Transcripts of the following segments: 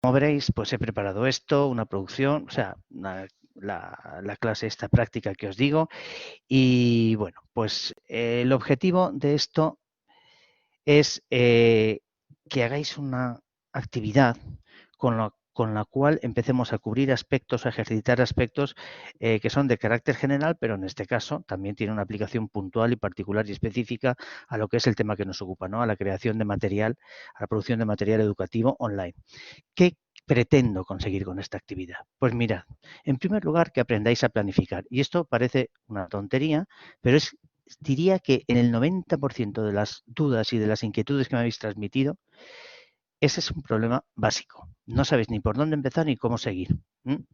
Como veréis, pues he preparado esto, una producción, o sea, la clase esta práctica que os digo. Y bueno, pues el objetivo de esto es que hagáis una actividad con la cual empecemos a cubrir aspectos, a ejercitar aspectos que son de carácter general, pero en este caso también tiene una aplicación puntual y particular y específica a lo que es el tema que nos ocupa, ¿no? A la creación de material, a la producción de material educativo online. ¿Qué pretendo conseguir con esta actividad? Pues mirad, en primer lugar, que aprendáis a planificar. Y esto parece una tontería, pero diría que en el 90% de las dudas y de las inquietudes que me habéis transmitido, ese es un problema básico. No sabéis ni por dónde empezar ni cómo seguir.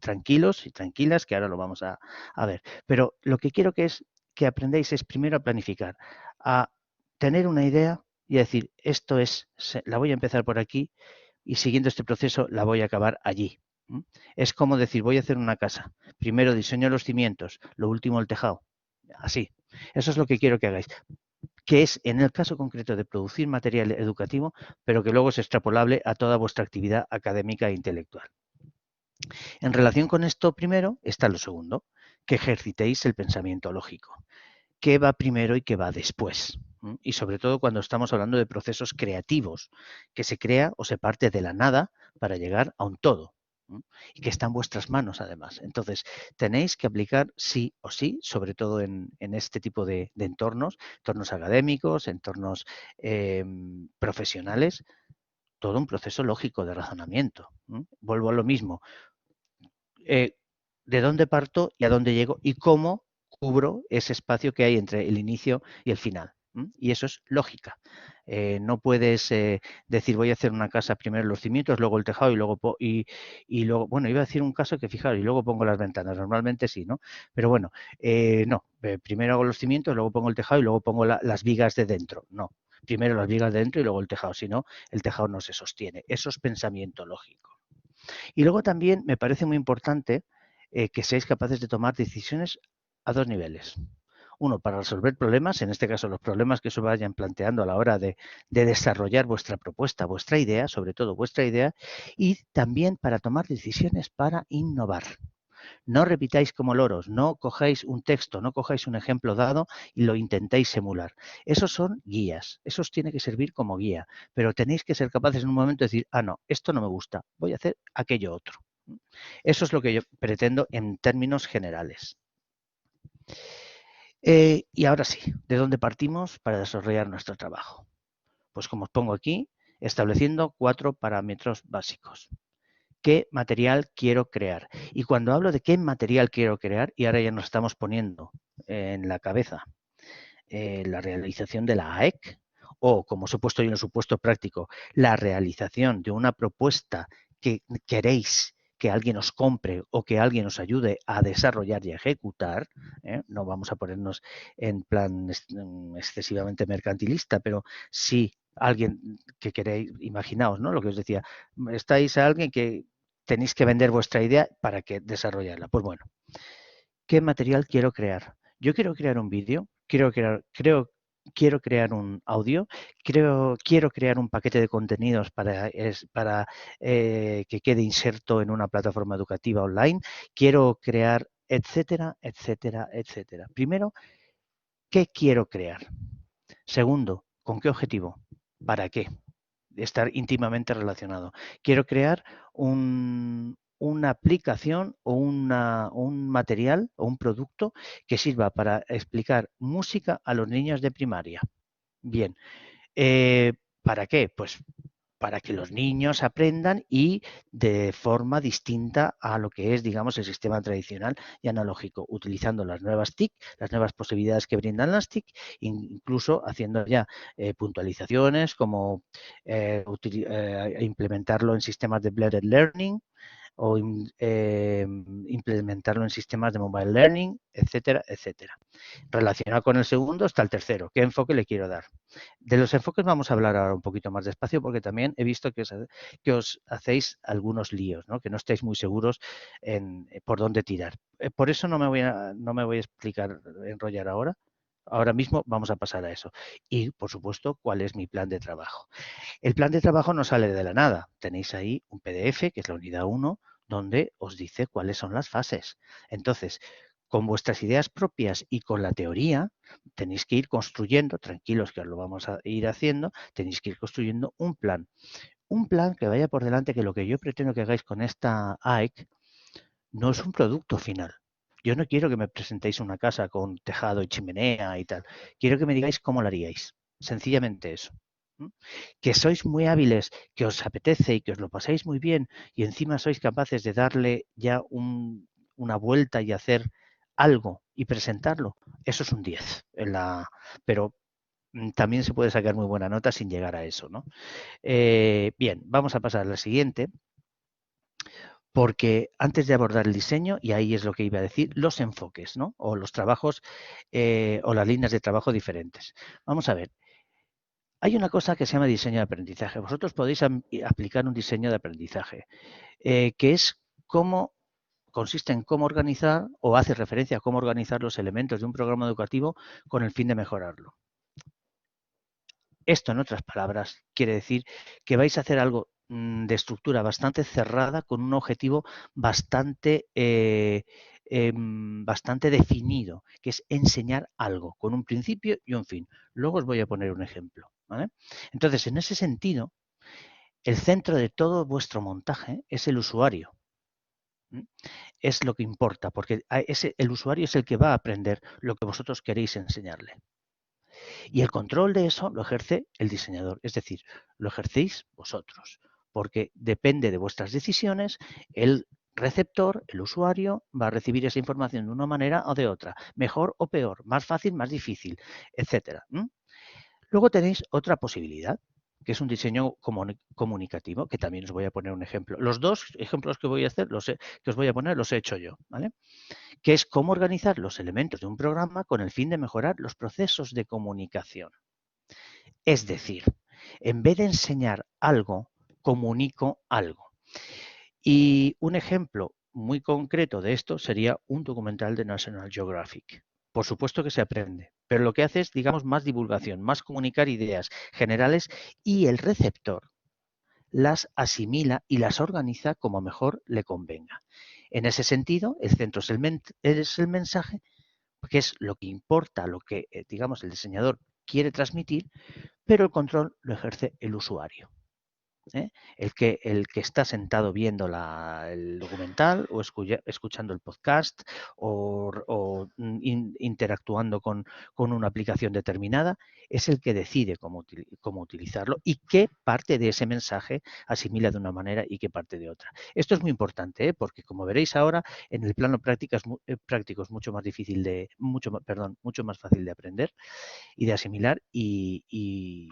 Tranquilos y tranquilas, que ahora lo vamos a ver. Pero lo que quiero que aprendáis es primero a planificar, a tener una idea y a decir, esto es, la voy a empezar por aquí y siguiendo este proceso la voy a acabar allí. Es como decir, voy a hacer una casa. Primero diseño los cimientos, lo último el tejado. Así. Eso es lo que quiero que hagáis, que es en el caso concreto de producir material educativo, pero que luego es extrapolable a toda vuestra actividad académica e intelectual. En relación con esto primero está lo segundo, que ejercitéis el pensamiento lógico. ¿Qué va primero y qué va después? Y sobre todo cuando estamos hablando de procesos creativos, que se crea o se parte de la nada para llegar a un todo. Y que está en vuestras manos además. Entonces, tenéis que aplicar sí o sí, sobre todo en este tipo de entornos académicos, entornos profesionales, todo un proceso lógico de razonamiento. Vuelvo a lo mismo. Eh, ¿De dónde parto y a dónde llego y cómo cubro ese espacio que hay entre el inicio y el final? Y eso es lógica. No puedes decir voy a hacer una casa primero los cimientos, luego el tejado y luego, bueno, iba a decir un caso que fijaros, y luego pongo las ventanas. Normalmente sí, ¿no? Pero bueno, no. Primero hago los cimientos, luego pongo el tejado y luego pongo las vigas de dentro. No. Primero las vigas de dentro y luego el tejado. Si no, el tejado no se sostiene. Eso es pensamiento lógico. Y luego también me parece muy importante que seáis capaces de tomar decisiones a dos niveles. Uno, para resolver problemas, en este caso los problemas que se vayan planteando a la hora de desarrollar vuestra propuesta, vuestra idea, sobre todo vuestra idea, y también para tomar decisiones para innovar. No repitáis como loros, no cojáis un texto, no cojáis un ejemplo dado y lo intentéis simular. Esos son guías, esos tiene que servir como guía, pero tenéis que ser capaces en un momento de decir, ah, no, esto no me gusta, voy a hacer aquello otro. Eso es lo que yo pretendo en términos generales. Y ahora sí, ¿de dónde partimos para desarrollar nuestro trabajo? Pues como os pongo aquí, estableciendo 4 parámetros básicos. ¿Qué material quiero crear? Y cuando hablo de qué material quiero crear, y ahora ya nos estamos poniendo en la cabeza la realización de la AEC, o como os he puesto yo en el supuesto práctico, la realización de una propuesta que queréis que alguien os compre o que alguien os ayude a desarrollar y a ejecutar, no vamos a ponernos en plan excesivamente mercantilista, pero sí alguien que queréis, imaginaos, ¿no? Lo que os decía, estáis a alguien que tenéis que vender vuestra idea para que desarrollarla. Pues bueno, ¿qué material quiero crear? Yo quiero crear un vídeo, quiero crear un audio, quiero crear un paquete de contenidos para que quede inserto en una plataforma educativa online, quiero crear, etcétera, etcétera, etcétera. Primero, ¿qué quiero crear? Segundo, ¿con qué objetivo? ¿Para qué? Estar íntimamente relacionado. Quiero crear una aplicación o un material o un producto que sirva para explicar música a los niños de primaria. Bien, eh, ¿para qué? Pues para que los niños aprendan y de forma distinta a lo que es, digamos, el sistema tradicional y analógico, utilizando las nuevas TIC, las nuevas posibilidades que brindan las TIC, incluso haciendo ya puntualizaciones como implementarlo en sistemas de blended learning o implementarlo en sistemas de mobile learning, etcétera, etcétera. Relacionado con el segundo está el tercero. ¿Qué enfoque le quiero dar? De los enfoques vamos a hablar ahora un poquito más despacio porque también he visto que os hacéis algunos líos, ¿no? Que no estáis muy seguros por dónde tirar. Por eso no me voy a explicar, enrollar ahora. Ahora mismo vamos a pasar a eso. Y, por supuesto, cuál es mi plan de trabajo. El plan de trabajo no sale de la nada. Tenéis ahí un PDF, que es la unidad 1, donde os dice cuáles son las fases. Entonces, con vuestras ideas propias y con la teoría, tenéis que ir construyendo, tranquilos que os lo vamos a ir haciendo, tenéis que ir construyendo un plan. Un plan que vaya por delante, que lo que yo pretendo que hagáis con esta AEC no es un producto final. Yo no quiero que me presentéis una casa con tejado y chimenea y tal. Quiero que me digáis cómo lo haríais. Sencillamente eso. ¿Mm? Que sois muy hábiles, que os apetece y que os lo pasáis muy bien y encima sois capaces de darle ya una vuelta y hacer algo y presentarlo. Eso es un 10. Pero también se puede sacar muy buena nota sin llegar a eso, ¿no? Bien, vamos a pasar a la siguiente. Porque antes de abordar el diseño, y ahí es lo que iba a decir, los enfoques, ¿no? O los trabajos o las líneas de trabajo diferentes. Vamos a ver, hay una cosa que se llama diseño de aprendizaje. Vosotros podéis aplicar un diseño de aprendizaje, que es cómo consiste en cómo organizar o hace referencia a cómo organizar los elementos de un programa educativo con el fin de mejorarlo. Esto, en otras palabras, quiere decir que vais a hacer algo de estructura bastante cerrada con un objetivo bastante definido, que es enseñar algo con un principio y un fin. Luego os voy a poner un ejemplo, ¿vale? Entonces, en ese sentido, el centro de todo vuestro montaje es el usuario. Es lo que importa, porque el usuario es el que va a aprender lo que vosotros queréis enseñarle. Y el control de eso lo ejerce el diseñador, es decir, lo ejercéis vosotros, porque depende de vuestras decisiones, el receptor, el usuario, va a recibir esa información de una manera o de otra, mejor o peor, más fácil, más difícil, etcétera. Luego tenéis otra posibilidad, que es un diseño comunicativo, que también os voy a poner un ejemplo. Los dos ejemplos que voy a hacer, que os voy a poner, los he hecho yo, ¿vale? Que es cómo organizar los elementos de un programa con el fin de mejorar los procesos de comunicación. Es decir, en vez de enseñar algo, comunico algo. Y un ejemplo muy concreto de esto sería un documental de National Geographic. Por supuesto que se aprende, pero lo que hace es, digamos, más divulgación, más comunicar ideas generales y el receptor las asimila y las organiza como mejor le convenga. En ese sentido, el centro es el mensaje, que es lo que importa, lo que, digamos, el diseñador quiere transmitir, pero el control lo ejerce el usuario. ¿eh? El que está sentado viendo el documental o escuchando el podcast o interactuando con una aplicación determinada, es el que decide cómo utilizarlo y qué parte de ese mensaje asimila de una manera y qué parte de otra. Esto es muy importante, porque como veréis ahora, en el plano práctico es mucho más difícil mucho más fácil de aprender y de asimilar y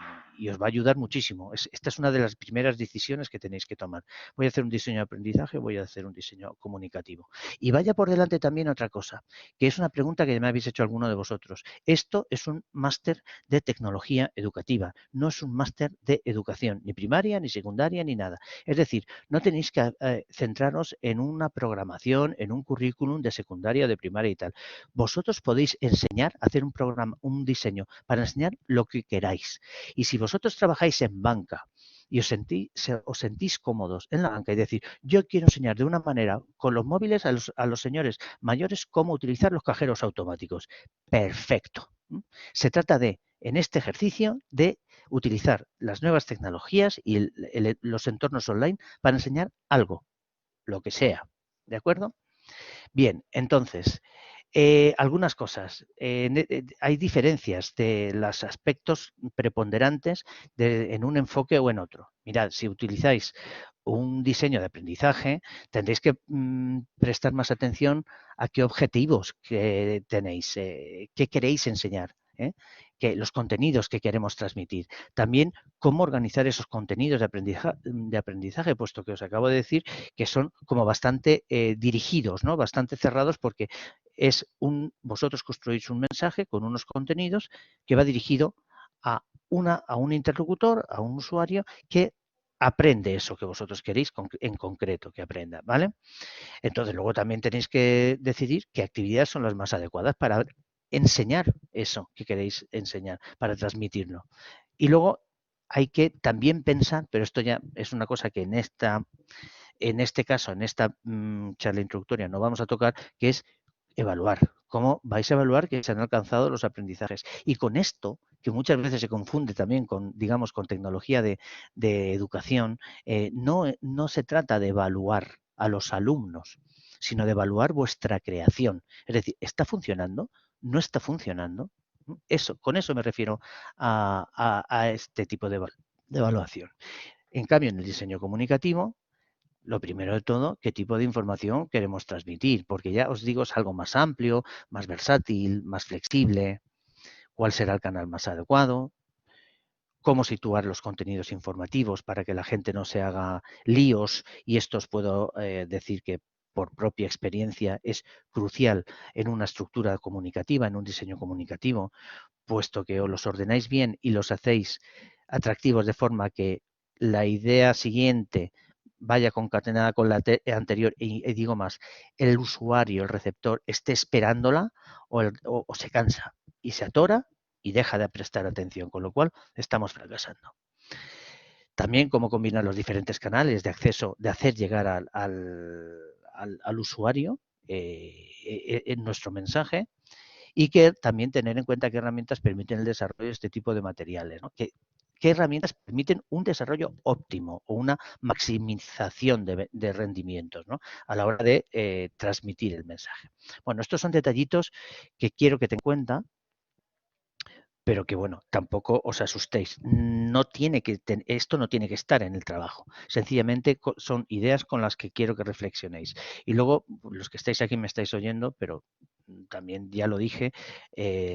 os va a ayudar muchísimo. Esta es una de las primeras decisiones que tenéis que tomar. Voy a hacer un diseño de aprendizaje, voy a hacer un diseño comunicativo. Y vaya por delante también otra cosa, que es una pregunta que me habéis hecho alguno de vosotros. Esto es un máster de tecnología educativa, no es un máster de educación, ni primaria, ni secundaria, ni nada. Es decir, no tenéis que centraros en una programación, en un currículum de secundaria o de primaria y tal. Vosotros podéis enseñar a hacer un programa, un diseño para enseñar lo que queráis. Y si vosotros trabajáis en banca y os sentís cómodos en la banca y decir, yo quiero enseñar de una manera con los móviles a los señores mayores cómo utilizar los cajeros automáticos. Perfecto. Se trata de, en este ejercicio, de utilizar las nuevas tecnologías y los entornos online para enseñar algo, lo que sea. ¿De acuerdo? Bien, entonces, algunas cosas. Hay diferencias de los aspectos preponderantes en un enfoque o en otro. Mirad, si utilizáis un diseño de aprendizaje, tendréis que prestar más atención a qué objetivos que tenéis, qué queréis enseñar. Que los contenidos que queremos transmitir. También cómo organizar esos contenidos de aprendizaje, puesto que os acabo de decir que son como bastante dirigidos, ¿no? Bastante cerrados, porque vosotros construís un mensaje con unos contenidos que va dirigido a un interlocutor, a un usuario que aprende eso que vosotros queréis en concreto que aprenda, ¿vale? Entonces luego también tenéis que decidir qué actividades son las más adecuadas para enseñar eso que queréis enseñar, para transmitirlo. Y luego hay que también pensar, pero esto ya es una cosa que en este caso, en esta charla introductoria no vamos a tocar, que es evaluar. ¿Cómo vais a evaluar que se han alcanzado los aprendizajes? Y con esto, que muchas veces se confunde también con, digamos, con tecnología de educación, no se trata de evaluar a los alumnos, sino de evaluar vuestra creación. Es decir, ¿está funcionando? ¿No está funcionando? Eso, con eso me refiero a este tipo de evaluación. En cambio, en el diseño comunicativo, lo primero de todo, qué tipo de información queremos transmitir, porque ya os digo, es algo más amplio, más versátil, más flexible, cuál será el canal más adecuado, cómo situar los contenidos informativos para que la gente no se haga líos, y esto os puedo decir que por propia experiencia es crucial en una estructura comunicativa, en un diseño comunicativo, puesto que os los ordenáis bien y los hacéis atractivos de forma que la idea siguiente vaya concatenada con la anterior y digo más, el usuario, el receptor, esté esperándola o se cansa y se atora y deja de prestar atención, con lo cual estamos fracasando. También cómo combinar los diferentes canales de acceso, de hacer llegar al usuario en nuestro mensaje, y que también tener en cuenta qué herramientas permiten el desarrollo de este tipo de materiales, ¿no? ¿Qué herramientas permiten un desarrollo óptimo o una maximización de rendimientos, ¿no? A la hora de transmitir el mensaje? Bueno, estos son detallitos que quiero que tengan en cuenta, pero que bueno, tampoco os asustéis. Esto no tiene que estar en el trabajo. Sencillamente son ideas con las que quiero que reflexionéis. Y luego, los que estáis aquí me estáis oyendo, pero también ya lo dije,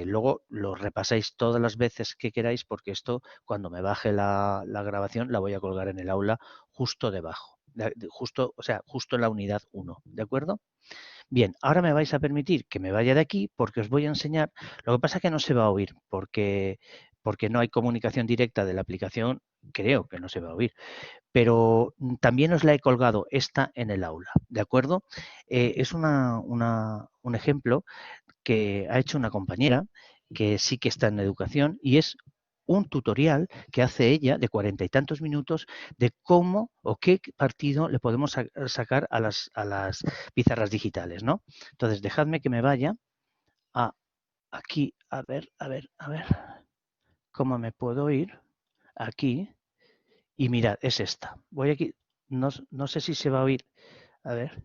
luego lo repasáis todas las veces que queráis, porque esto, cuando me baje la grabación, la voy a colgar en el aula justo debajo. Justo en la unidad 1, ¿de acuerdo? Bien, ahora me vais a permitir que me vaya de aquí porque os voy a enseñar. Lo que pasa es que no se va a oír porque no hay comunicación directa de la aplicación. Creo que no se va a oír, pero también os la he colgado esta en el aula, ¿de acuerdo? Es un ejemplo que ha hecho una compañera que sí que está en educación, y es un tutorial que hace ella de 40 y tantos minutos de cómo o qué partido le podemos sacar a las pizarras digitales, ¿no? Entonces, dejadme que me vaya a aquí, a ver, cómo me puedo ir aquí, y mirad, es esta. Voy aquí, no sé si se va a oír, a ver.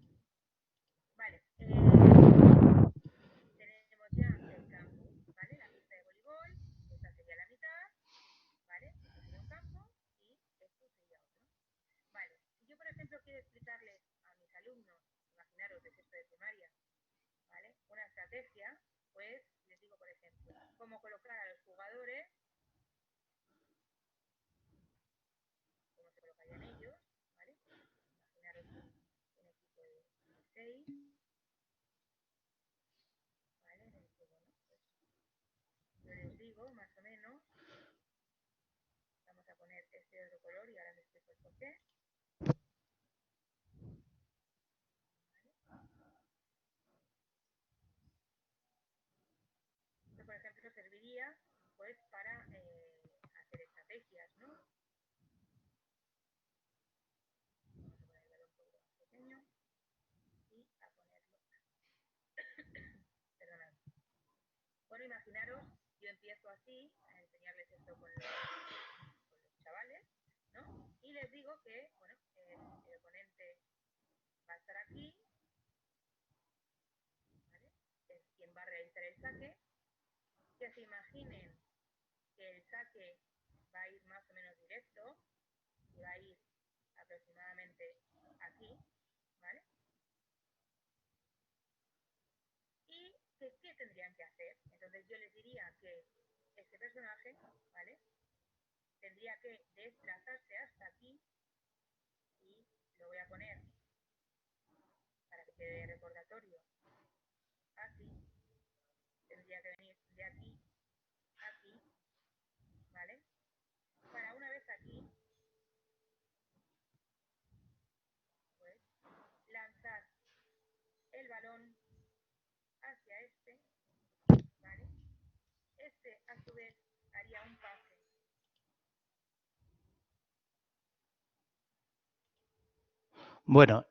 Bueno,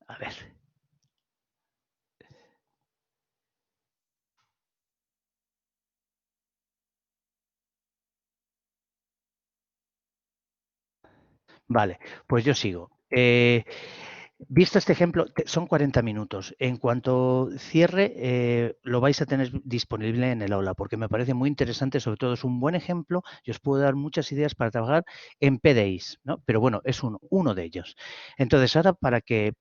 a ver. Vale, pues yo sigo. Visto este ejemplo, son 40 minutos. En cuanto cierre, lo vais a tener disponible en el aula, porque me parece muy interesante, sobre todo es un buen ejemplo y os puedo dar muchas ideas para trabajar en PDIs, ¿no? Pero bueno, es uno de ellos. Entonces, ahora para que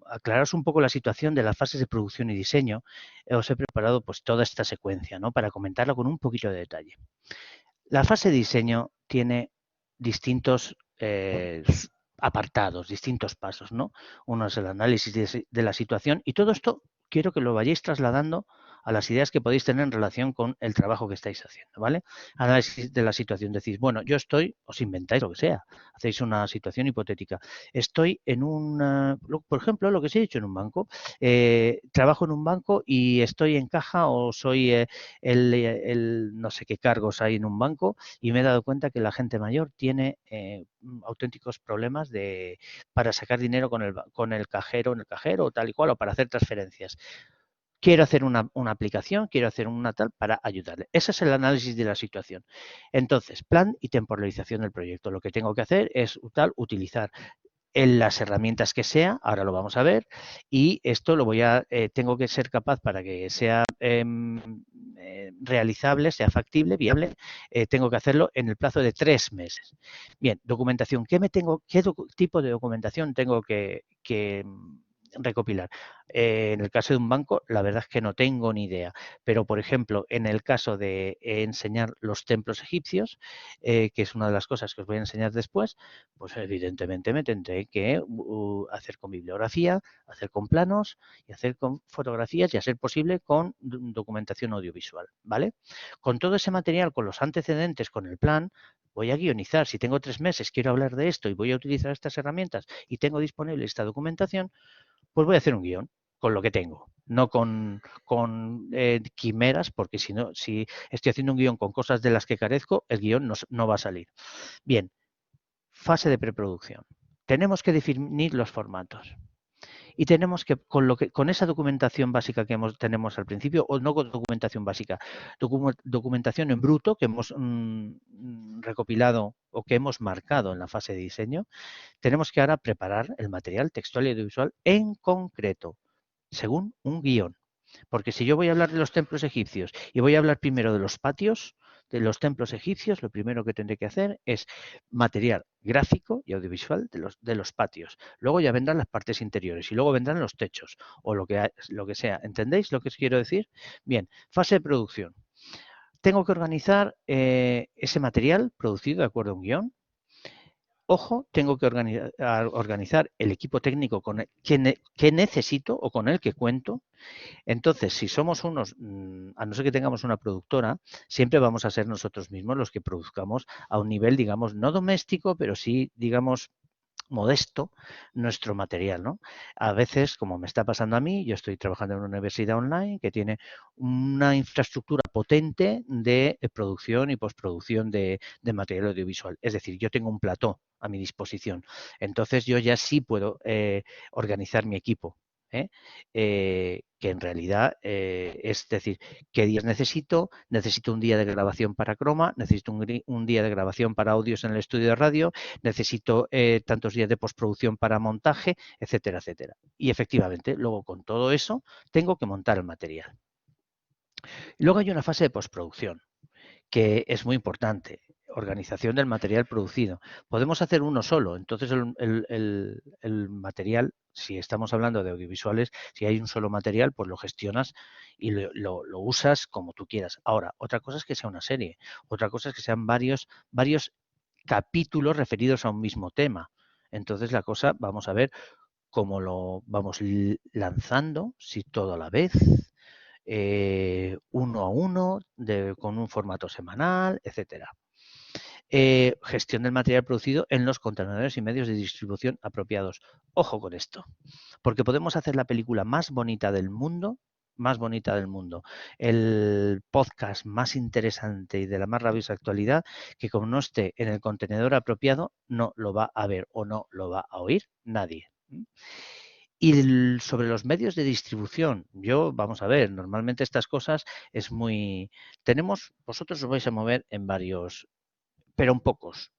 aclararos un poco la situación de las fases de producción y diseño, os he preparado pues toda esta secuencia, ¿no? Para comentarla con un poquito de detalle. La fase de diseño tiene distintos apartados, distintos pasos, ¿no? Uno es el análisis de la situación y todo esto quiero que lo vayáis trasladando a las ideas que podéis tener en relación con el trabajo que estáis haciendo, ¿vale? Análisis de la situación. Decís, bueno, yo estoy, os inventáis lo que sea, hacéis una situación hipotética. Estoy en un, por ejemplo, lo que os he dicho en un banco, trabajo en un banco y estoy en caja o soy el no sé qué cargos hay en un banco y me he dado cuenta que la gente mayor tiene auténticos problemas para sacar dinero con el cajero, en el cajero o tal y cual, o para hacer transferencias. Quiero hacer una aplicación, quiero hacer una tal para ayudarle. Ese es el análisis de la situación. Entonces, plan y temporalización del proyecto. Lo que tengo que hacer es utilizar en las herramientas que sea, ahora lo vamos a ver, y esto tengo que ser capaz para que sea realizable, sea factible, viable, tengo que hacerlo en el plazo de 3 meses. Bien, documentación, ¿qué tipo de documentación tengo que recopilar? En el caso de un banco, la verdad es que no tengo ni idea, pero por ejemplo, en el caso de enseñar los templos egipcios, que es una de las cosas que os voy a enseñar después, pues evidentemente me tendré que hacer con bibliografía, hacer con planos y hacer con fotografías y a ser posible con documentación audiovisual, ¿vale? Con todo ese material, con los antecedentes, con el plan, voy a guionizar. Si tengo 3 meses, quiero hablar de esto y voy a utilizar estas herramientas y tengo disponible esta documentación, pues voy a hacer un guión con lo que tengo, no con quimeras, porque si no, si estoy haciendo un guión con cosas de las que carezco, el guión no va a salir. Bien, fase de preproducción. Tenemos que definir los formatos. Y tenemos que, con esa documentación básica que tenemos al principio, o no con documentación básica, documentación en bruto que hemos recopilado o que hemos marcado en la fase de diseño, tenemos que ahora preparar el material textual y audiovisual en concreto, según un guión. Porque si yo voy a hablar de los templos egipcios y voy a hablar primero de los patios de los templos egipcios, lo primero que tendré que hacer es material gráfico y audiovisual de los patios. Luego ya vendrán las partes interiores y luego vendrán los techos o lo que sea. ¿Entendéis lo que os quiero decir? Bien, fase de producción. Tengo que organizar ese material producido de acuerdo a un guión. Ojo, tengo que organizar el equipo técnico que necesito o con el que cuento. Entonces, si somos a no ser que tengamos una productora, siempre vamos a ser nosotros mismos los que produzcamos a un nivel, digamos, no doméstico, pero sí, digamos, modesto nuestro material, ¿no? A veces, como me está pasando a mí, yo estoy trabajando en una universidad online que tiene una infraestructura potente de producción y postproducción de material audiovisual. Es decir, yo tengo un plató a mi disposición. Entonces, yo ya sí puedo organizar mi equipo. Que en realidad es decir, qué días necesito un día de grabación para croma, necesito un día de grabación para audios en el estudio de radio, necesito tantos días de postproducción para montaje, etcétera, etcétera. Y efectivamente, luego con todo eso, tengo que montar el material. Luego hay una fase de postproducción, que es muy importante. Organización del material producido. Podemos hacer uno solo, entonces el material, si estamos hablando de audiovisuales, si hay un solo material, pues lo gestionas y lo usas como tú quieras. Ahora, otra cosa es que sea una serie, otra cosa es que sean varios capítulos referidos a un mismo tema. Entonces la cosa, vamos a ver cómo lo vamos lanzando, si todo a la vez, uno a uno, con un formato semanal, etcétera. Gestión del material producido en los contenedores y medios de distribución apropiados. Ojo con esto, porque podemos hacer la película más bonita del mundo, más bonita del mundo, el podcast más interesante y de la más rabiosa actualidad, que como no esté en el contenedor apropiado, no lo va a ver o no lo va a oír nadie. Y sobre los medios de distribución, vamos a ver, normalmente estas cosas es muy... Vosotros os vais a mover en varios, pero en pocos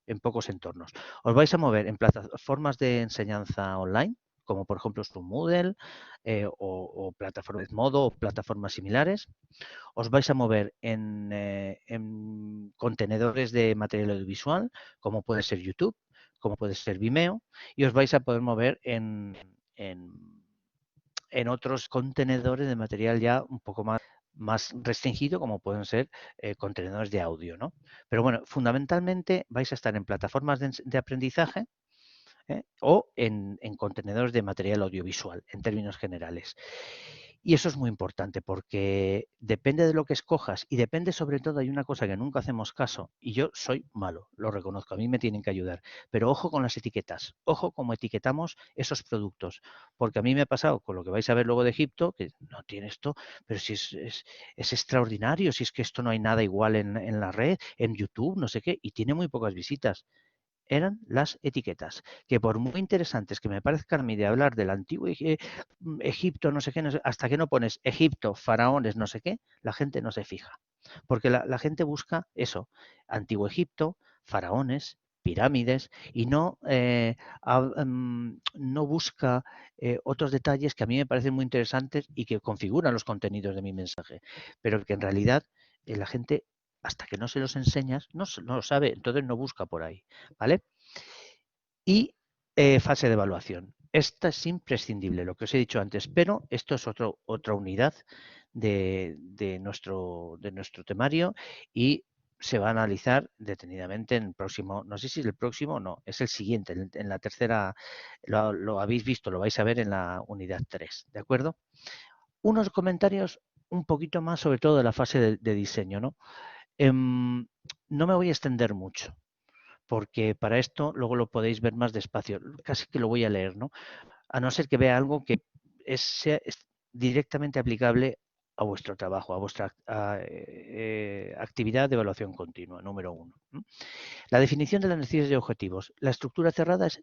entornos. Os vais a mover en plataformas de enseñanza online, como por ejemplo su Moodle o plataformas Modo o plataformas similares. Os vais a mover en contenedores de material audiovisual, como puede ser YouTube, como puede ser Vimeo, y os vais a poder mover en, en otros contenedores de material ya un poco más restringido, como pueden ser contenedores de audio, ¿no? Pero bueno, fundamentalmente vais a estar en plataformas de aprendizaje o en contenedores de material audiovisual, en términos generales. Y eso es muy importante porque depende de lo que escojas y depende sobre todo, hay una cosa que nunca hacemos caso y yo soy malo, lo reconozco, a mí me tienen que ayudar, pero ojo con las etiquetas, ojo cómo etiquetamos esos productos, porque a mí me ha pasado con lo que vais a ver luego de Egipto, que no tiene esto, pero si es extraordinario, si es que esto no hay nada igual en la red, en YouTube, no sé qué, y tiene muy pocas visitas. Eran las etiquetas, que por muy interesantes que me parezcan a mí de hablar del antiguo Egipto, no sé qué, no sé, hasta que no pones Egipto, faraones, no sé qué, la gente no se fija. Porque la gente busca eso, antiguo Egipto, faraones, pirámides, y no busca otros detalles que a mí me parecen muy interesantes y que configuran los contenidos de mi mensaje, pero que en realidad la gente, hasta que no se los enseñas, no lo sabe, entonces no busca por ahí. ¿Vale? Y fase de evaluación. Esta es imprescindible, lo que os he dicho antes, pero esto es otra unidad de nuestro temario y se va a analizar detenidamente en el próximo, no sé si es el próximo o no, es el siguiente, en la tercera, lo habéis visto, lo vais a ver en la unidad 3, ¿de acuerdo? Unos comentarios un poquito más sobre todo de la fase de diseño, ¿no? No me voy a extender mucho, porque para esto luego lo podéis ver más despacio. Casi que lo voy a leer, ¿no? A no ser que vea algo que es directamente aplicable a vuestro trabajo, a vuestra actividad de evaluación continua, número 1. La definición de las necesidades y objetivos. La estructura cerrada es,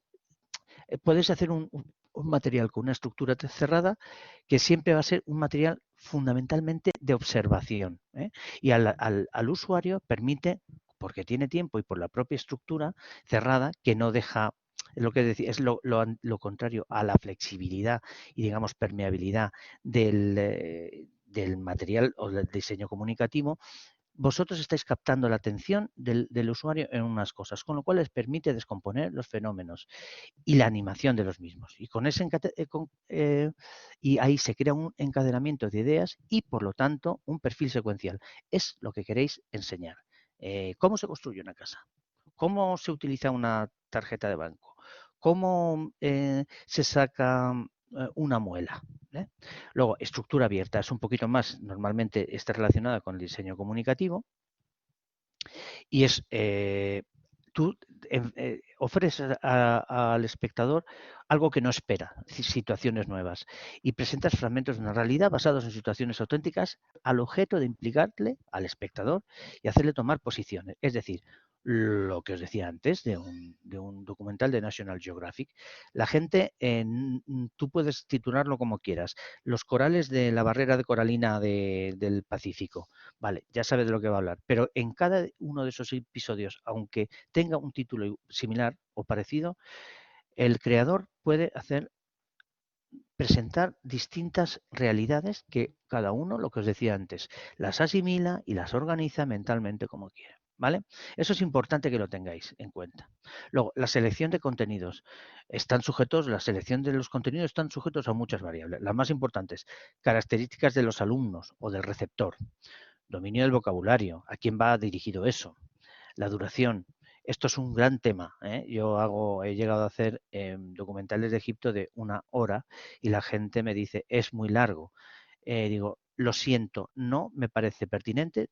puedes hacer un material con una estructura cerrada que siempre va a ser un material fundamentalmente de observación, ¿eh? Y al usuario permite, porque tiene tiempo y por la propia estructura cerrada, que no deja, lo que decía, es lo contrario a la flexibilidad y digamos permeabilidad del material o del diseño comunicativo. Vosotros estáis captando la atención del usuario en unas cosas, con lo cual les permite descomponer los fenómenos y la animación de los mismos. Y y ahí se crea un encadenamiento de ideas y, por lo tanto, un perfil secuencial. Es lo que queréis enseñar. ¿Cómo se construye una casa? ¿Cómo se utiliza una tarjeta de banco? ¿Cómo se saca una muela? ¿Eh? Luego, estructura abierta es un poquito más, normalmente está relacionada con el diseño comunicativo y es tú ofreces al espectador algo que no espera, situaciones nuevas, y presentas fragmentos de una realidad basados en situaciones auténticas al objeto de implicarle al espectador y hacerle tomar posiciones. Es decir, lo que os decía antes de un documental de National Geographic, la gente, tú puedes titularlo como quieras, los corales de la barrera de coralina del Pacífico. Vale, ya sabes de lo que va a hablar, pero en cada uno de esos episodios, aunque tenga un título similar o parecido, el creador puede presentar distintas realidades que cada uno, lo que os decía antes, las asimila y las organiza mentalmente como quiere. ¿Vale? Eso es importante que lo tengáis en cuenta. Luego, la selección de contenidos. La selección de los contenidos están sujetos a muchas variables. Las más importantes, características de los alumnos o del receptor, dominio del vocabulario, a quién va dirigido eso, la duración. Esto es un gran tema, ¿eh? He llegado a hacer documentales de Egipto de 1 hora y la gente me dice, es muy largo. Digo, lo siento, no me parece pertinente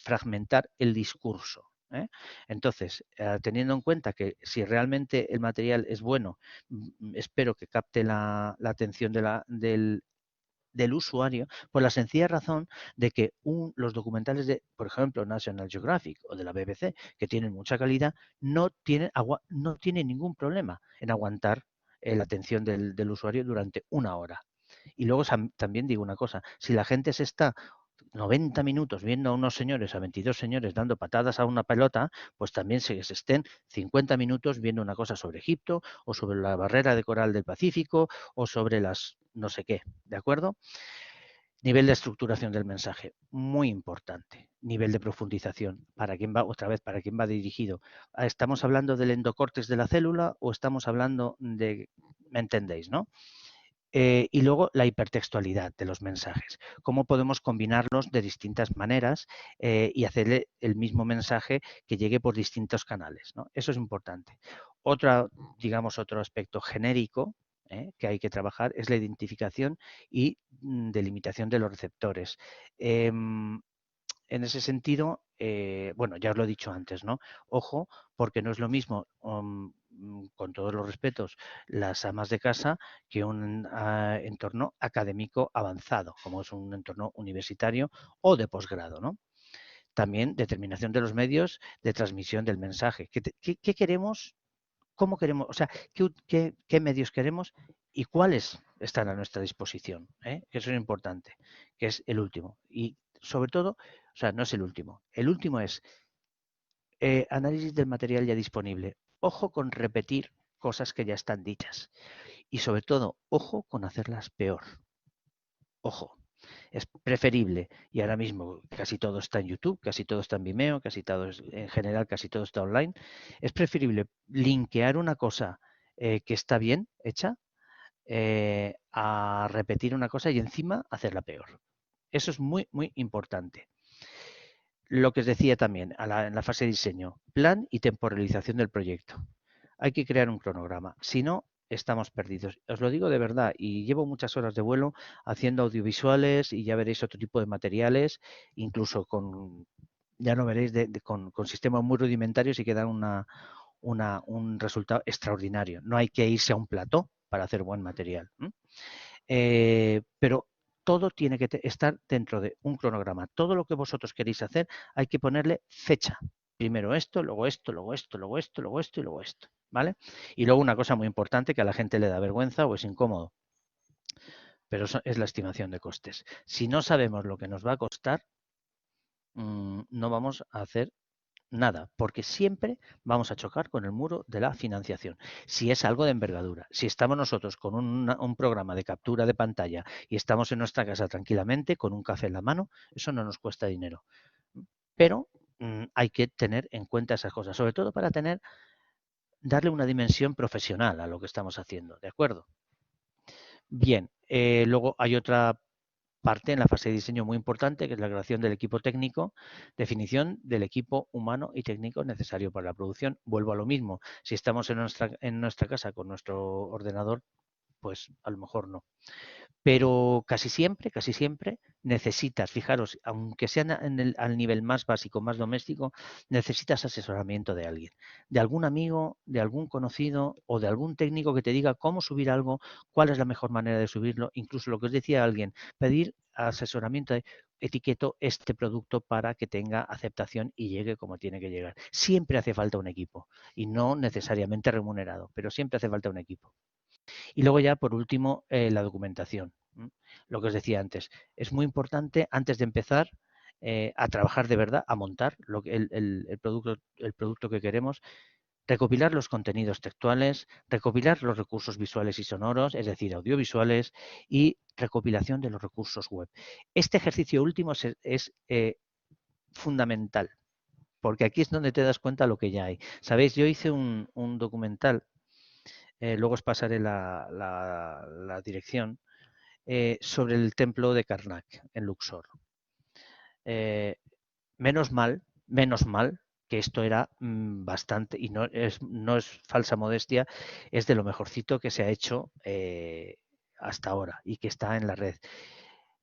fragmentar el discurso. ¿Eh? Entonces, teniendo en cuenta que si realmente el material es bueno, espero que capte la atención del del usuario por la sencilla razón de que los documentales de, por ejemplo, National Geographic o de la BBC, que tienen mucha calidad, no tienen ningún problema en aguantar la atención del usuario durante una hora. Y luego también digo una cosa, si la gente se está 90 minutos viendo a unos señores, a 22 señores dando patadas a una pelota, pues también se estén 50 minutos viendo una cosa sobre Egipto o sobre la barrera de coral del Pacífico o sobre las no sé qué, ¿de acuerdo? Nivel de estructuración del mensaje, muy importante. Nivel de profundización, para quién va, otra vez, para quién va dirigido. ¿Estamos hablando del endocórtex de la célula o estamos hablando de, me entendéis, ¿no? Y luego la hipertextualidad de los mensajes. Cómo podemos combinarlos de distintas maneras y hacerle el mismo mensaje que llegue por distintos canales, ¿no? Eso es importante. Digamos, otro aspecto genérico que hay que trabajar es la identificación y delimitación de los receptores. En ese sentido, bueno, ya os lo he dicho antes, ¿no? Ojo, porque no es lo mismo, con todos los respetos, las amas de casa que un entorno académico avanzado, como es un entorno universitario o de posgrado, ¿no? También determinación de los medios de transmisión del mensaje. ¿Qué queremos? ¿Cómo queremos? O sea, ¿qué medios queremos y cuáles están a nuestra disposición? Que eso es importante, que es el último. Y sobre todo, o sea, no es el último. El último es análisis del material ya disponible. Ojo con repetir cosas que ya están dichas. Y sobre todo, ojo con hacerlas peor. Ojo. Es preferible, y ahora mismo casi todo está en YouTube, casi todo está en Vimeo, casi todo en general, casi todo está online. Es preferible linkear una cosa que está bien hecha a repetir una cosa y encima hacerla peor. Eso es muy, muy importante. Lo que os decía también en la fase de diseño, plan y temporalización del proyecto. Hay que crear un cronograma, si no, estamos perdidos. Os lo digo de verdad, y llevo muchas horas de vuelo haciendo audiovisuales y ya veréis otro tipo de materiales, incluso ya no veréis, con sistemas muy rudimentarios y que dan un resultado extraordinario. No hay que irse a un plató para hacer buen material. Pero todo tiene que estar dentro de un cronograma. Todo lo que vosotros queréis hacer hay que ponerle fecha. Primero esto, luego esto, luego esto, luego esto, luego esto y luego esto. ¿Vale? Y luego una cosa muy importante que a la gente le da vergüenza o es incómodo, pero eso es la estimación de costes. Si no sabemos lo que nos va a costar, no vamos a hacer nada, porque siempre vamos a chocar con el muro de la financiación. Si es algo de envergadura, si estamos nosotros con un programa de captura de pantalla y estamos en nuestra casa tranquilamente con un café en la mano, eso no nos cuesta dinero. Pero hay que tener en cuenta esas cosas, sobre todo para darle una dimensión profesional a lo que estamos haciendo, ¿de acuerdo? Bien, luego hay otra parte en la fase de diseño muy importante, que es la creación del equipo técnico, definición del equipo humano y técnico necesario para la producción. Vuelvo a lo mismo, si estamos en nuestra casa con nuestro ordenador, pues a lo mejor no. Pero casi siempre necesitas, fijaros, aunque sea al nivel más básico, más doméstico, necesitas asesoramiento de alguien, de algún amigo, de algún conocido o de algún técnico que te diga cómo subir algo, cuál es la mejor manera de subirlo, incluso lo que os decía alguien, pedir asesoramiento de etiqueto este producto para que tenga aceptación y llegue como tiene que llegar. Siempre hace falta un equipo y no necesariamente remunerado, pero siempre hace falta un equipo. Y luego ya, por último, la documentación. Lo que os decía antes. Es muy importante, antes de empezar a trabajar de verdad, a montar el producto que queremos, recopilar los contenidos textuales, recopilar los recursos visuales y sonoros, es decir, audiovisuales, y recopilación de los recursos web. Este ejercicio último es fundamental, porque aquí es donde te das cuenta de lo que ya hay. Sabéis, yo hice un documental, luego os pasaré la dirección, sobre el templo de Karnak en Luxor. Menos mal que esto era bastante, y no es falsa modestia, es de lo mejorcito que se ha hecho hasta ahora y que está en la red.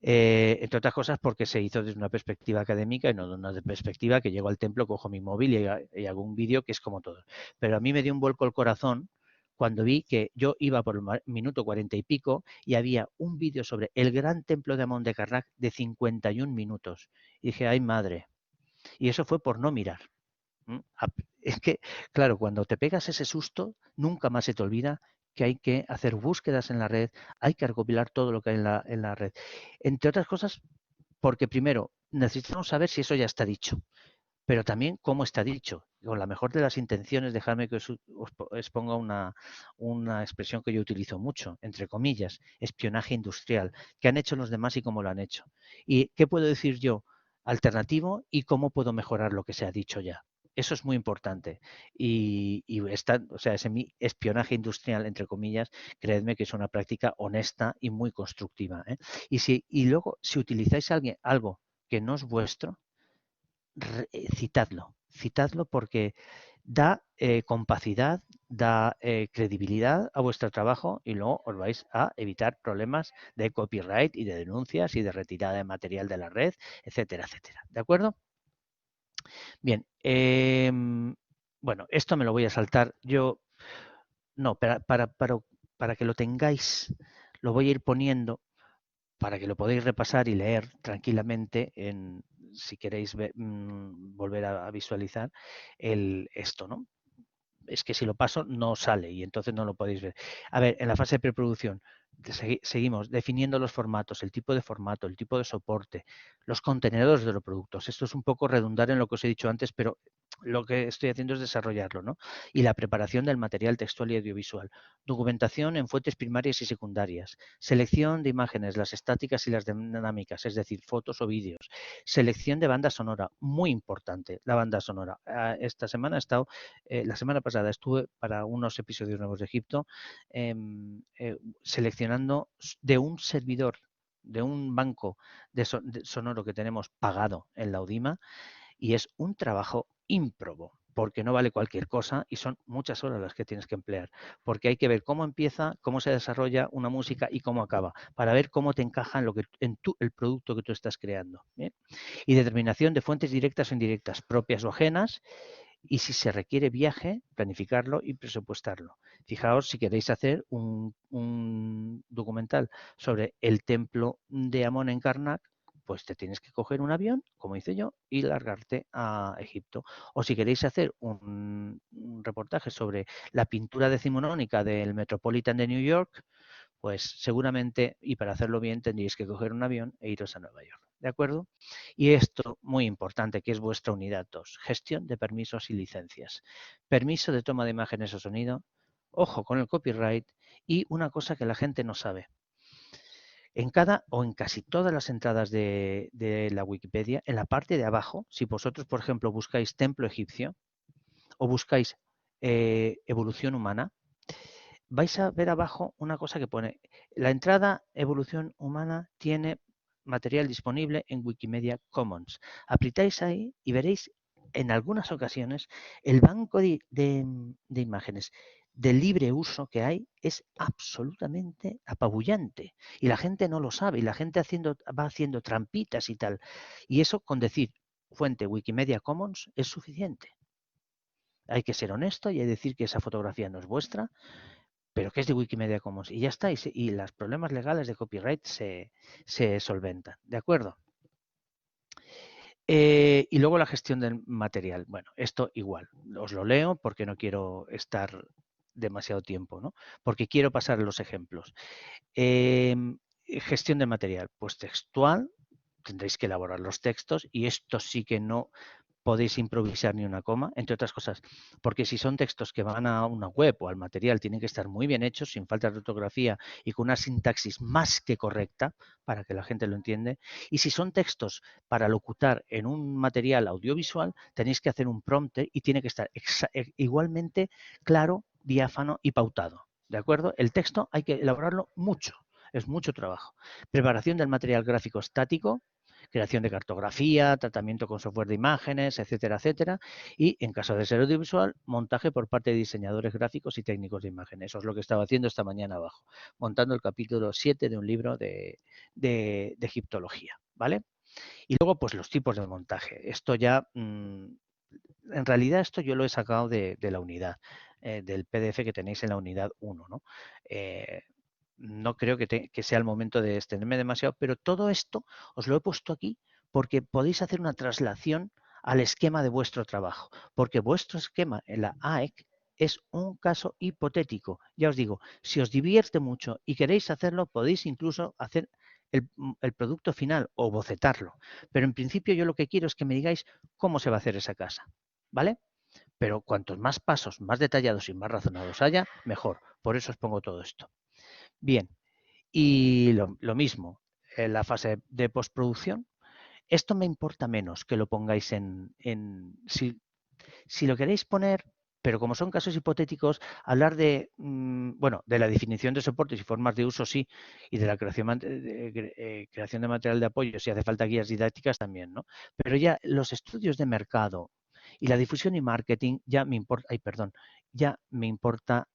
Entre otras cosas porque se hizo desde una perspectiva académica y no de una perspectiva que llego al templo, cojo mi móvil y hago un vídeo que es como todo. Pero a mí me dio un vuelco el corazón cuando vi que yo iba por el minuto 40 y pico y había un vídeo sobre el gran templo de Amón de Karnak de 51 minutos. Y dije, ay madre. Y eso fue por no mirar. Es que, claro, cuando te pegas ese susto, nunca más se te olvida que hay que hacer búsquedas en la red, hay que recopilar todo lo que hay en la red. Entre otras cosas, porque primero necesitamos saber si eso ya está dicho, pero también cómo está dicho. Con la mejor de las intenciones, dejadme que os ponga una expresión que yo utilizo mucho, entre comillas, espionaje industrial. ¿Qué han hecho los demás y cómo lo han hecho? ¿Y qué puedo decir yo alternativo y cómo puedo mejorar lo que se ha dicho ya? Eso es muy importante. O sea, ese espionaje industrial, entre comillas, creedme que es una práctica honesta y muy constructiva, ¿eh? Y luego, si utilizáis algo que no es vuestro, citadlo porque da compacidad, da credibilidad a vuestro trabajo y luego os vais a evitar problemas de copyright y de denuncias y de retirada de material de la red, etcétera, etcétera. ¿De acuerdo? Bien. Bueno, esto me lo voy a saltar. Yo, no, para que lo tengáis, lo voy a ir poniendo para que lo podáis repasar y leer tranquilamente si queréis volver a visualizar esto, ¿no? Es que si lo paso no sale y entonces no lo podéis ver. A ver, en la fase de preproducción seguimos definiendo los formatos, el tipo de formato, el tipo de soporte, los contenedores de los productos. Esto es un poco redundar en lo que os he dicho antes, pero lo que estoy haciendo es desarrollarlo, ¿no? Y la preparación del material textual y audiovisual. Documentación en fuentes primarias y secundarias. Selección de imágenes, las estáticas y las dinámicas, es decir, fotos o vídeos. Selección de banda sonora, muy importante, la banda sonora. Esta semana he estado, la semana pasada estuve para unos episodios nuevos de Egipto seleccionando de un servidor, de un banco de sonoro que tenemos pagado en la Udima, y es un trabajo ímprobo, porque no vale cualquier cosa y son muchas horas las que tienes que emplear, porque hay que ver cómo empieza, cómo se desarrolla una música y cómo acaba, para ver cómo te encaja el producto que tú estás creando. ¿Bien? Y determinación de fuentes directas o indirectas, propias o ajenas, y si se requiere viaje, planificarlo y presupuestarlo. Fijaos si queréis hacer un documental sobre el templo de Amón en Karnak, pues te tienes que coger un avión, como hice yo, y largarte a Egipto. O si queréis hacer un reportaje sobre la pintura decimonónica del Metropolitan de New York, pues seguramente, y para hacerlo bien, tendríais que coger un avión e iros a Nueva York. ¿De acuerdo? Y esto, muy importante, que es vuestra unidad 2, gestión de permisos y licencias. Permiso de toma de imágenes o sonido, ojo con el copyright y una cosa que la gente no sabe. En cada o en casi todas las entradas de la Wikipedia, en la parte de abajo, si vosotros, por ejemplo, buscáis templo egipcio o buscáis evolución humana, vais a ver abajo una cosa que pone, la entrada evolución humana tiene material disponible en Wikimedia Commons. Apretáis ahí y veréis en algunas ocasiones el banco de imágenes de libre uso que hay es absolutamente apabullante y la gente no lo sabe y la gente va haciendo trampitas y tal. Y eso con decir fuente Wikimedia Commons es suficiente. Hay que ser honesto y hay que decir que esa fotografía no es vuestra, pero que es de Wikimedia Commons y ya está, y los problemas legales de copyright se solventan, ¿de acuerdo? Y luego la gestión del material. Bueno, esto igual, os lo leo porque no quiero estar demasiado tiempo, ¿no? Porque quiero pasar los ejemplos. Gestión del material, pues textual, tendréis que elaborar los textos y esto sí que no podéis improvisar ni una coma, entre otras cosas, porque si son textos que van a una web o al material, tienen que estar muy bien hechos, sin falta de ortografía y con una sintaxis más que correcta para que la gente lo entiende. Y si son textos para locutar en un material audiovisual, tenéis que hacer un prompter y tiene que estar igualmente claro, diáfano y pautado. ¿De acuerdo? El texto hay que elaborarlo mucho, es mucho trabajo. Preparación del material gráfico estático, creación de cartografía, tratamiento con software de imágenes, etcétera, etcétera. Y en caso de ser audiovisual, montaje por parte de diseñadores gráficos y técnicos de imagen. Eso es lo que estaba haciendo esta mañana abajo, montando el capítulo 7 de un libro de egiptología, ¿vale? Y luego, pues los tipos de montaje. Esto ya, en realidad, esto yo lo he sacado de la unidad. del PDF que tenéis en la unidad 1, ¿no? No creo que sea el momento de extenderme demasiado, pero todo esto os lo he puesto aquí porque podéis hacer una traslación al esquema de vuestro trabajo, porque vuestro esquema en la AEC es un caso hipotético. Ya os digo, si os divierte mucho y queréis hacerlo, podéis incluso hacer el producto final o bocetarlo. Pero en principio yo lo que quiero es que me digáis cómo se va a hacer esa casa, ¿vale? Pero cuantos más pasos, más detallados y más razonados haya, mejor. Por eso os pongo todo esto. Bien, y lo mismo, en la fase de postproducción, esto me importa menos que lo pongáis si lo queréis poner, pero como son casos hipotéticos, hablar de, bueno, de la definición de soportes y formas de uso, sí, y de la creación de material de apoyo, si hace falta guías didácticas también, ¿no? Pero ya los estudios de mercado y la difusión y marketing ya me importa, ay, perdón, ya me importa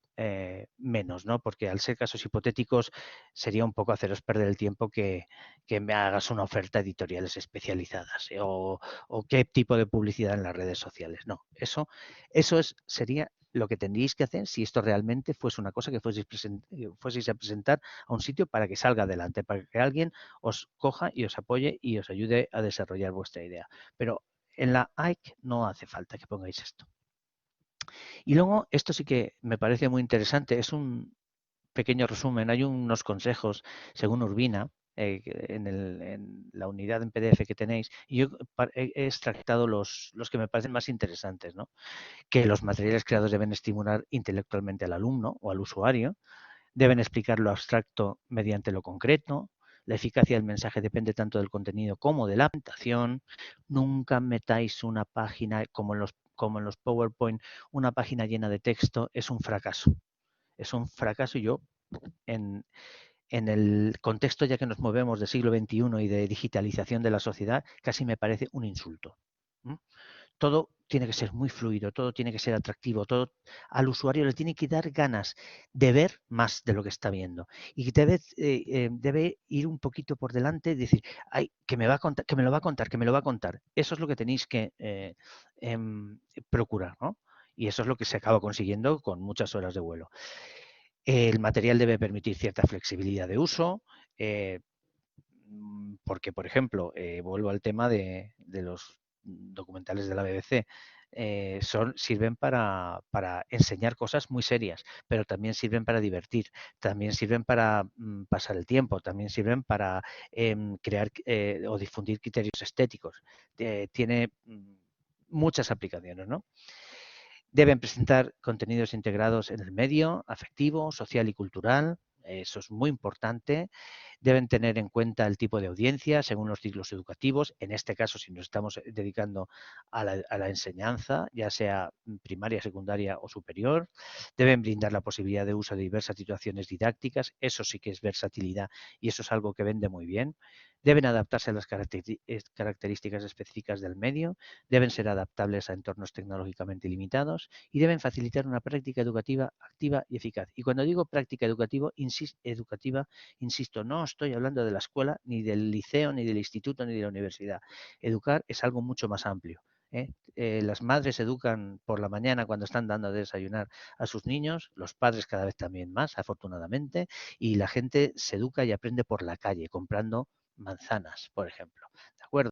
menos, ¿no? Porque al ser casos hipotéticos sería un poco haceros perder el tiempo que me hagas una oferta editoriales especializadas o qué tipo de publicidad en las redes sociales. No, sería lo que tendríais que hacer si esto realmente fuese una cosa que fueseis a presentar a un sitio para que salga adelante, para que alguien os coja y os apoye y os ayude a desarrollar vuestra idea. Pero en la AIC no hace falta que pongáis esto. Y luego, esto sí que me parece muy interesante, es un pequeño resumen, hay unos consejos, según Urbina, en la unidad en PDF que tenéis, y yo he extractado los que me parecen más interesantes, ¿no? Que los materiales creados deben estimular intelectualmente al alumno o al usuario, deben explicar lo abstracto mediante lo concreto, la eficacia del mensaje depende tanto del contenido como de la presentación, nunca metáis una página como en los PowerPoint, una página llena de texto, es un fracaso. Es un fracaso y yo en, en el contexto ya que nos movemos del siglo XXI y de digitalización de la sociedad, casi me parece un insulto. ¿Mm? Todo tiene que ser muy fluido, todo tiene que ser atractivo, todo al usuario le tiene que dar ganas de ver más de lo que está viendo y debe ir un poquito por delante y decir, ay, que me va a contar, que me lo va a contar, que me lo va a contar. Eso es lo que tenéis que procurar, ¿no? Y eso es lo que se acaba consiguiendo con muchas horas de vuelo. El material debe permitir cierta flexibilidad de uso, porque, por ejemplo, vuelvo al tema de los documentales de la BBC, sirven para enseñar cosas muy serias, pero también sirven para divertir, también sirven para pasar el tiempo, también sirven para crear o difundir criterios estéticos. Tiene muchas aplicaciones, ¿no? Deben presentar contenidos integrados en el medio afectivo, social y cultural. Eso es muy importante. Deben tener en cuenta el tipo de audiencia según los ciclos educativos. En este caso, si nos estamos dedicando a la enseñanza, ya sea primaria, secundaria o superior. Deben brindar la posibilidad de uso de diversas situaciones didácticas. Eso sí que es versatilidad y eso es algo que vende muy bien. Deben adaptarse a las características específicas del medio, deben ser adaptables a entornos tecnológicamente limitados y deben facilitar una práctica educativa activa y eficaz. Y cuando digo práctica educativa, insisto, no estoy hablando de la escuela, ni del liceo, ni del instituto, ni de la universidad. Educar es algo mucho más amplio. Las madres educan por la mañana cuando están dando de desayunar a sus niños, los padres cada vez también más, afortunadamente, y la gente se educa y aprende por la calle, comprando manzanas, por ejemplo. ¿De acuerdo?